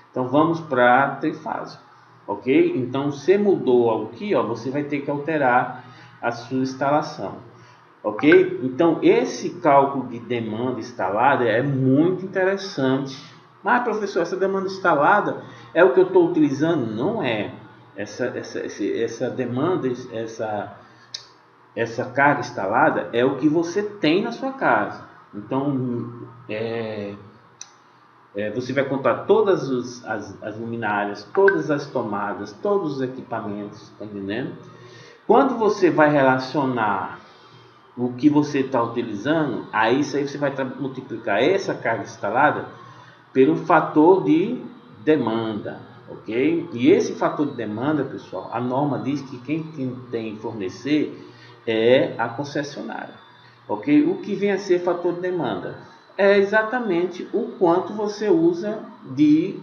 Então, vamos para trifásico, ok? Então, se mudou algo aqui, ó, você vai ter que alterar a sua instalação, ok? Então, esse cálculo de demanda instalada é muito interessante. Mas, professor, essa demanda instalada é o que eu estou utilizando? Não é. Essa demanda, essa carga instalada é o que você tem na sua casa. Então, você vai contar todas as luminárias, todas as tomadas, todos os equipamentos, tá entendendo? Quando você vai relacionar o que você está utilizando, aí você vai multiplicar essa carga instalada pelo fator de demanda, ok? E esse fator de demanda, pessoal, a norma diz que quem tem que fornecer é a concessionária, ok? O que vem a ser fator de demanda? É exatamente o quanto você usa de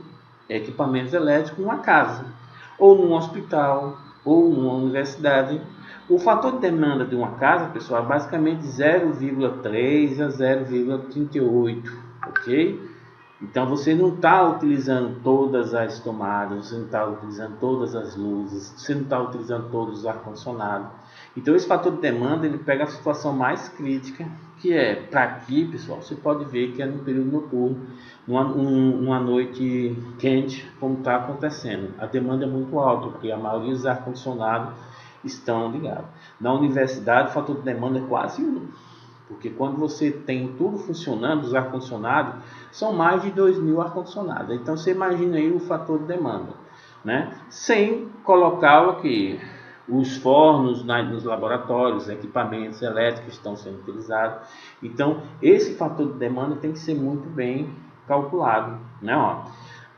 equipamentos elétricos numa casa, ou num hospital, ou numa universidade. O fator de demanda de uma casa, pessoal, é basicamente 0,3 a 0,38, ok? Então você não está utilizando todas as tomadas, você não está utilizando todas as luzes, você não está utilizando todos os ar-condicionados. Então esse fator de demanda ele pega a situação mais crítica, que é para aqui, pessoal, você pode ver que é no período noturno, numa noite quente, como está acontecendo. A demanda é muito alta, porque a maioria dos ar-condicionados estão ligados. Na universidade o fator de demanda é quase 1. Porque quando você tem tudo funcionando, os ar-condicionados, são mais de 2.000 ar-condicionados. Então você imagina aí o fator de demanda, né? Sem colocar o que? Os fornos nos laboratórios, equipamentos elétricos estão sendo utilizados. Então esse fator de demanda tem que ser muito bem calculado, né? Ó,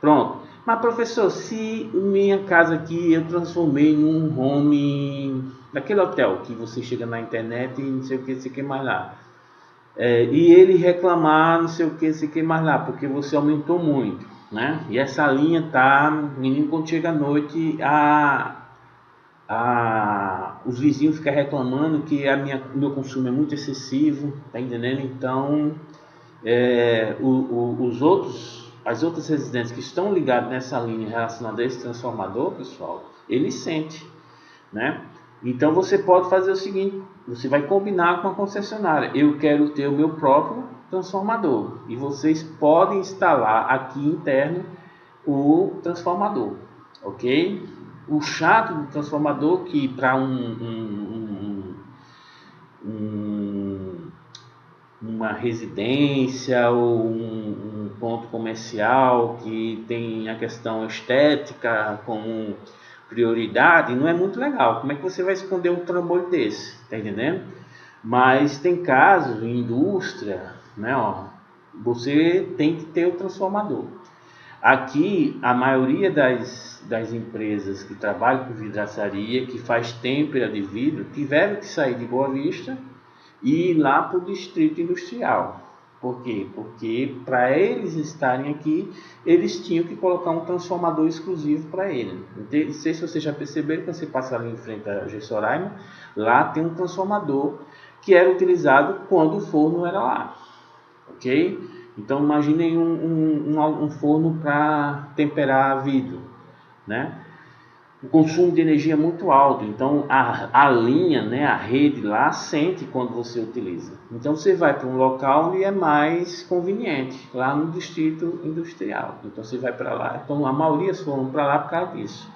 pronto. Mas professor, se minha casa aqui eu transformei num home daquele hotel que você chega na internet e não sei o que mais lá, e ele reclamar não sei o que mais lá, porque você aumentou muito, né? E essa linha tá, menino, quando chega à noite, os vizinhos ficam reclamando que o meu consumo é muito excessivo, tá entendendo? Então, as outras residências que estão ligadas nessa linha relacionada a esse transformador, pessoal, ele sente, né? Então você pode fazer o seguinte, você vai combinar com a concessionária, eu quero ter o meu próprio transformador, e vocês podem instalar aqui interno o transformador, ok? O chato do transformador que para uma residência ou um ponto comercial que tem a questão estética como prioridade, não é muito legal. Como é que você vai esconder um trambolho desse? Tá entendendo? Mas tem casos em indústria, né? Ó, você tem que ter o transformador. Aqui, a maioria das empresas que trabalham com vidraçaria, que faz têmpera de vidro, tiveram que sair de Boa Vista e ir lá para o distrito industrial. Por quê? Porque para eles estarem aqui, eles tinham que colocar um transformador exclusivo para ele. Não sei se vocês já perceberam, quando você passa ali em frente a Gessoraima, lá tem um transformador que era utilizado quando o forno era lá. Ok? Então imaginem um forno para temperar vidro, né? O consumo de energia é muito alto, então a linha, né, a rede lá sente quando você utiliza. Então você vai para um local onde é mais conveniente, lá no distrito industrial. Então você vai para lá. Então a maioria foram para lá por causa disso.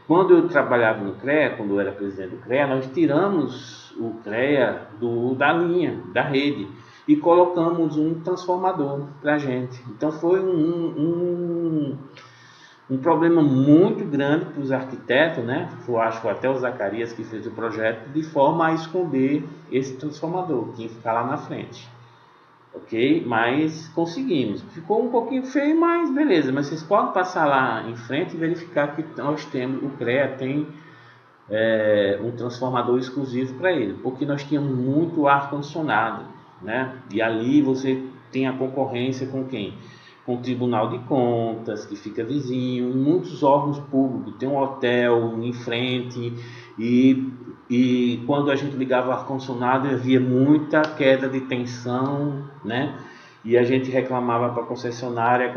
Quando eu trabalhava no CREA, quando eu era presidente do CREA, nós tiramos o CREA da linha, da rede, e colocamos um transformador para a gente. Então foi um problema muito grande para os arquitetos, né? Eu acho que até o Zacarias que fez o projeto, de forma a esconder esse transformador, que ia ficar lá na frente. ok? Mas conseguimos. Ficou um pouquinho feio, mas beleza. Mas vocês podem passar lá em frente e verificar que nós temos, o CREA tem um transformador exclusivo para ele, porque nós tínhamos muito ar condicionado, né? E ali você tem a concorrência com quem? Com o Tribunal de Contas, que fica vizinho, e muitos órgãos públicos, tem um hotel em frente, e quando a gente ligava o ar-condicionado havia muita queda de tensão, né? E a gente reclamava para a concessionária,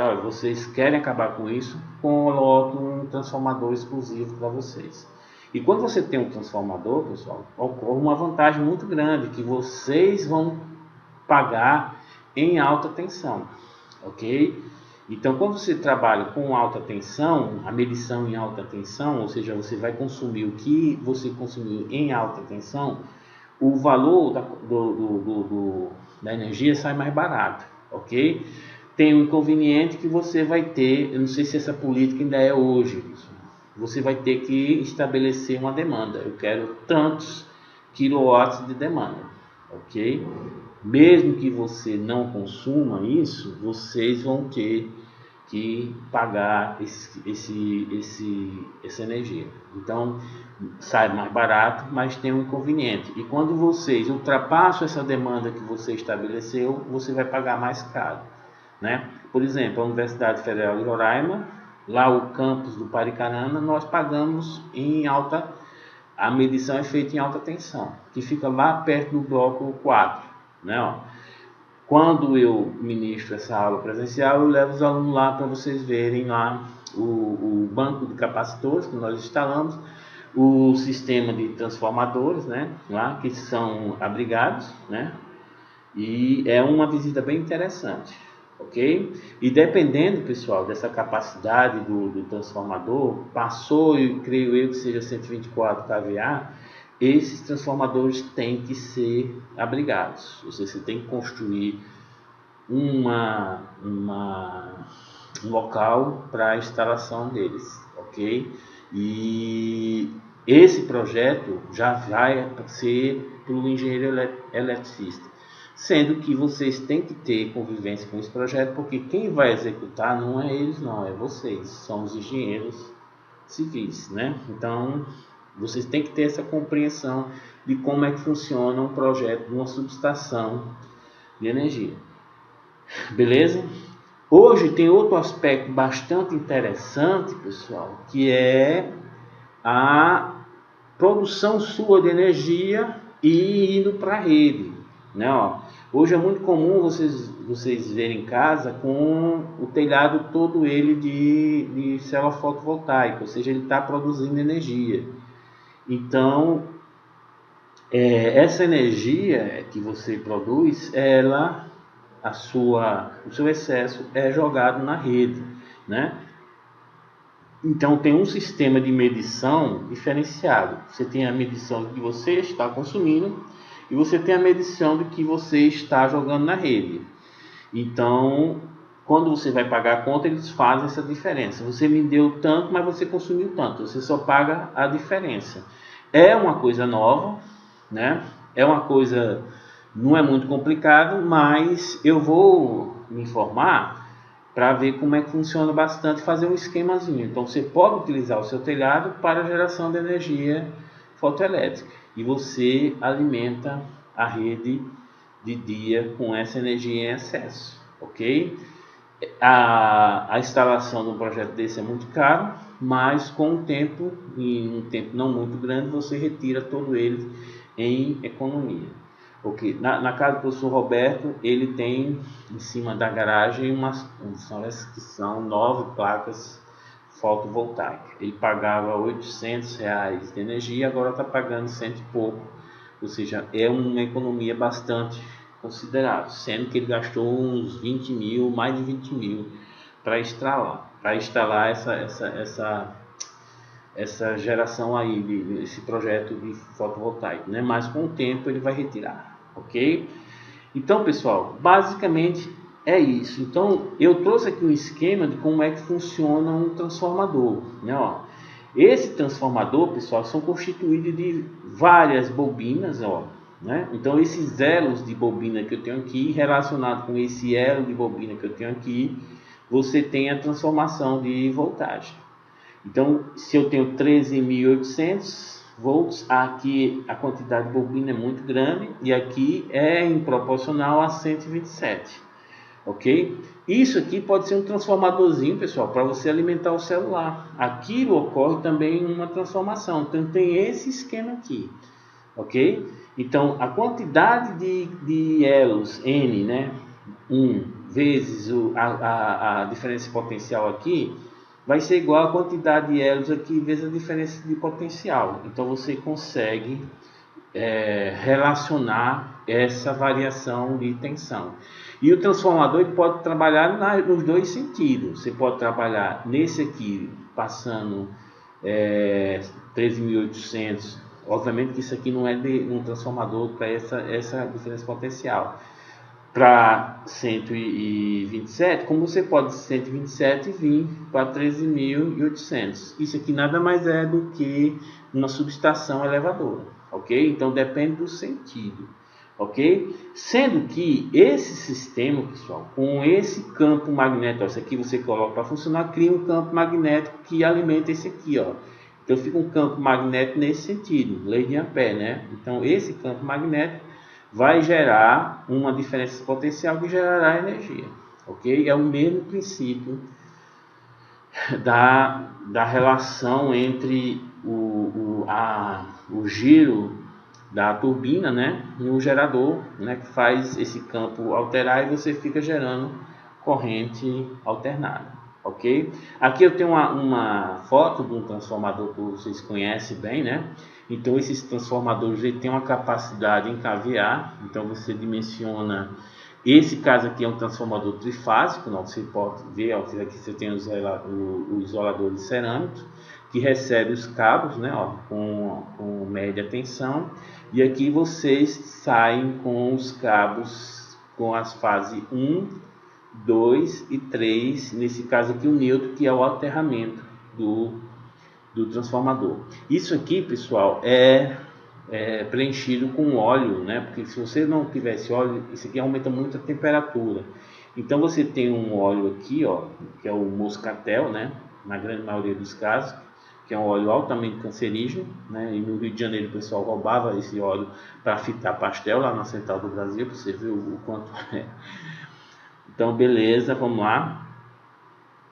olha, vocês querem acabar com isso? Coloque um transformador exclusivo para vocês. E quando você tem um transformador, pessoal, ocorre uma vantagem muito grande, que vocês vão pagar em alta tensão, ok? Então, quando você trabalha com alta tensão, a medição em alta tensão, ou seja, você vai consumir o que você consumiu em alta tensão, o valor da energia sai mais barato, ok? Tem um inconveniente que você vai ter, eu não sei se essa política ainda é hoje, você vai ter que estabelecer uma demanda. Eu quero tantos quilowatts de demanda, ok? Mesmo que você não consuma isso, vocês vão ter que pagar essa energia. Então, sai mais barato, mas tem um inconveniente. E quando vocês ultrapassam essa demanda que você estabeleceu, você vai pagar mais caro, né? Por exemplo, a Universidade Federal de Roraima, lá o campus do Paricarana, nós pagamos em alta, a medição é feita em alta tensão, que fica lá perto do bloco 4, né? Ó. Quando eu ministro essa aula presencial, eu levo os alunos lá para vocês verem lá o banco de capacitores que nós instalamos, o sistema de transformadores, né? Lá que são abrigados, né? E é uma visita bem interessante, ok? E dependendo, pessoal, dessa capacidade do transformador, passou, eu creio eu que seja 124 kVA, esses transformadores têm que ser abrigados. Você tem que construir um local para a instalação deles, ok? E esse projeto já vai ser para o engenheiro eletricista, sendo que vocês têm que ter convivência com esse projeto, porque quem vai executar não é eles, não, é vocês, são os engenheiros civis, né? Então, vocês têm que ter essa compreensão de como é que funciona um projeto de uma subestação de energia. Beleza? Hoje tem outro aspecto bastante interessante, pessoal, que é a produção sua de energia e indo para a rede, né? Ó, hoje é muito comum vocês verem em casa com o telhado todo ele de célula fotovoltaica, ou seja, ele está produzindo energia. Então, essa energia que você produz, o seu excesso é jogado na rede, né? Então tem um sistema de medição diferenciado. Você tem a medição que você está consumindo e você tem a medição do que você está jogando na rede. Então, quando você vai pagar a conta, eles fazem essa diferença. Você me deu tanto, mas você consumiu tanto. Você só paga a diferença. É uma coisa nova, né? É uma coisa, não é muito complicado, mas eu vou me informar para ver como é que funciona bastante, fazer um esquemazinho. Então você pode utilizar o seu telhado para a geração de energia fotoelétrica e você alimenta a rede de dia com essa energia em excesso, ok? A instalação de um projeto desse é muito caro, mas com o tempo, em um tempo não muito grande, você retira todo ele em economia. Okay. Na casa do professor Roberto, ele tem em cima da garagem são 9 placas fotovoltaicas. Ele pagava R$800 de energia, agora está pagando 100 e pouco, ou seja, é uma economia bastante considerável, sendo que ele gastou uns 20 mil, mais de 20 mil para instalar essa geração aí, esse projeto de fotovoltaico, né? Mas com o tempo ele vai retirar, ok? Então, pessoal, basicamente é isso. Então, eu trouxe aqui um esquema de como é que funciona um transformador, né? Ó, esse transformador, pessoal, são constituídos de várias bobinas, ó, né? Então esses elos de bobina que eu tenho aqui, relacionado com esse elo de bobina que eu tenho aqui, você tem a transformação de voltagem. Então, se eu tenho 13.800 volts, aqui a quantidade de bobina é muito grande e aqui é em proporcional a 127, ok? Isso aqui pode ser um transformadorzinho, pessoal, para você alimentar o celular. Aqui ocorre também uma transformação, então tem esse esquema aqui, ok? Então, a quantidade de elos N, né, 1 vezes a diferença potencial aqui, vai ser igual a quantidade de elos aqui vezes a diferença de potencial. Então você consegue relacionar essa variação de tensão. E o transformador ele pode trabalhar nos dois sentidos. Você pode trabalhar nesse aqui, passando 13.800. Obviamente que isso aqui não é de um transformador para essa diferença potencial. Para 127, como você pode de 127 vir para 13.800. Isso aqui nada mais é do que uma subestação elevadora, ok? Então depende do sentido, ok? Sendo que esse sistema, pessoal, com esse campo magnético, isso aqui você coloca para funcionar, cria um campo magnético que alimenta esse aqui, ó. Então fica um campo magnético nesse sentido, lei de Ampère, né? Então esse campo magnético vai gerar uma diferença potencial que gerará energia, ok? É o mesmo princípio da relação entre o giro da turbina, né, e o gerador, né, que faz esse campo alterar e você fica gerando corrente alternada, ok? Aqui eu tenho uma foto de um transformador que vocês conhecem bem, né? Então esses transformadores ele tem uma capacidade em kVA, então você dimensiona. Esse caso aqui é um transformador trifásico, não, você pode ver, ó, aqui você tem os isoladores cerâmicos que recebe os cabos, né, ó, com média tensão, e aqui vocês saem com os cabos com as fases 1, 2 e 3, nesse caso aqui o neutro, que é o aterramento do transformador. Isso aqui, pessoal, é preenchido com óleo, né? Porque se você não tivesse óleo, isso aqui aumenta muito a temperatura. Então você tem um óleo aqui, ó, que é o moscatel, né? Na grande maioria dos casos, que é um óleo altamente cancerígeno, né? E no Rio de Janeiro o pessoal roubava esse óleo para fritar pastel lá na Central do Brasil, para você ver o quanto é. Então beleza, vamos lá.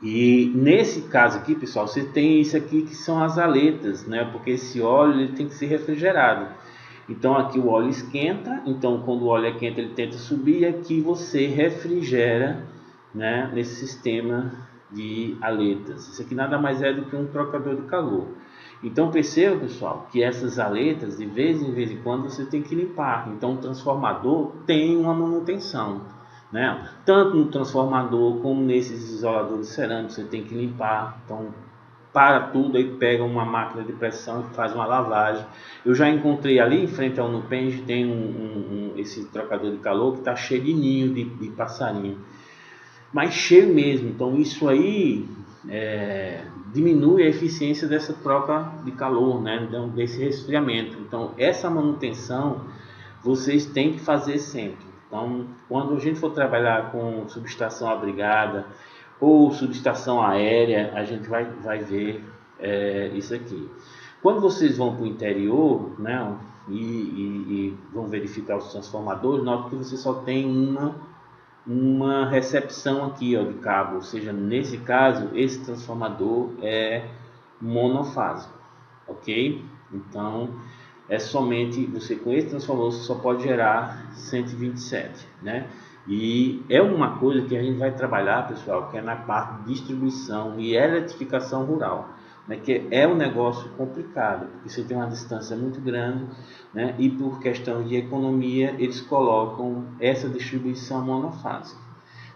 E nesse caso aqui, pessoal, você tem isso aqui que são as aletas, né? Porque esse óleo ele tem que ser refrigerado. Então aqui o óleo esquenta, então quando o óleo é quente ele tenta subir e aqui você refrigera, né, nesse sistema de aletas. Isso aqui nada mais é do que um trocador de calor. Então perceba, pessoal, que essas aletas de vez em quando você tem que limpar. Então o transformador tem uma manutenção, né? Tanto no transformador como nesses isoladores cerâmicos você tem que limpar. Então para tudo, aí pega uma máquina de pressão e faz uma lavagem. Eu já encontrei ali em frente ao Nupenge, tem esse trocador de calor que está cheio de ninho de passarinho, mas cheio mesmo. Então isso aí diminui a eficiência dessa troca de calor, né? Então, desse resfriamento. Então essa manutenção vocês têm que fazer sempre. Então quando a gente for trabalhar com subestação abrigada ou subestação aérea, a gente vai ver isso aqui. Quando vocês vão para o interior, né, e vão verificar os transformadores, nota que você só tem uma recepção aqui, ó, de cabo, ou seja, nesse caso, esse transformador é monofásico, ok? Então, é somente você com esse transformador você só pode gerar 127, né? E é uma coisa que a gente vai trabalhar, pessoal, que é na parte de distribuição e eletrificação rural, né? Que é um negócio complicado, porque você tem uma distância muito grande, né? E por questão de economia, eles colocam essa distribuição monofásica.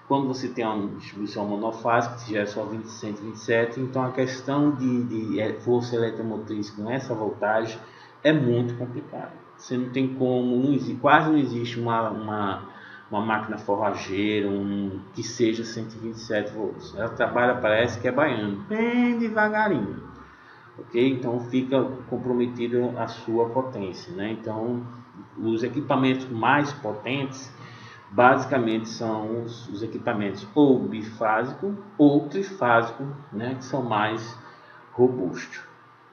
Quando você tem uma distribuição monofásica, que gera só 127, então a questão de força eletromotriz com essa voltagem é muito complicado. Você não tem como, quase não existe uma máquina forrageira que seja 127 volts. Ela trabalha, parece que é baiano, bem devagarinho, ok? Então fica comprometida a sua potência, né? Então Os equipamentos mais potentes, basicamente, são os equipamentos ou bifásico ou trifásico, né, que são mais robustos.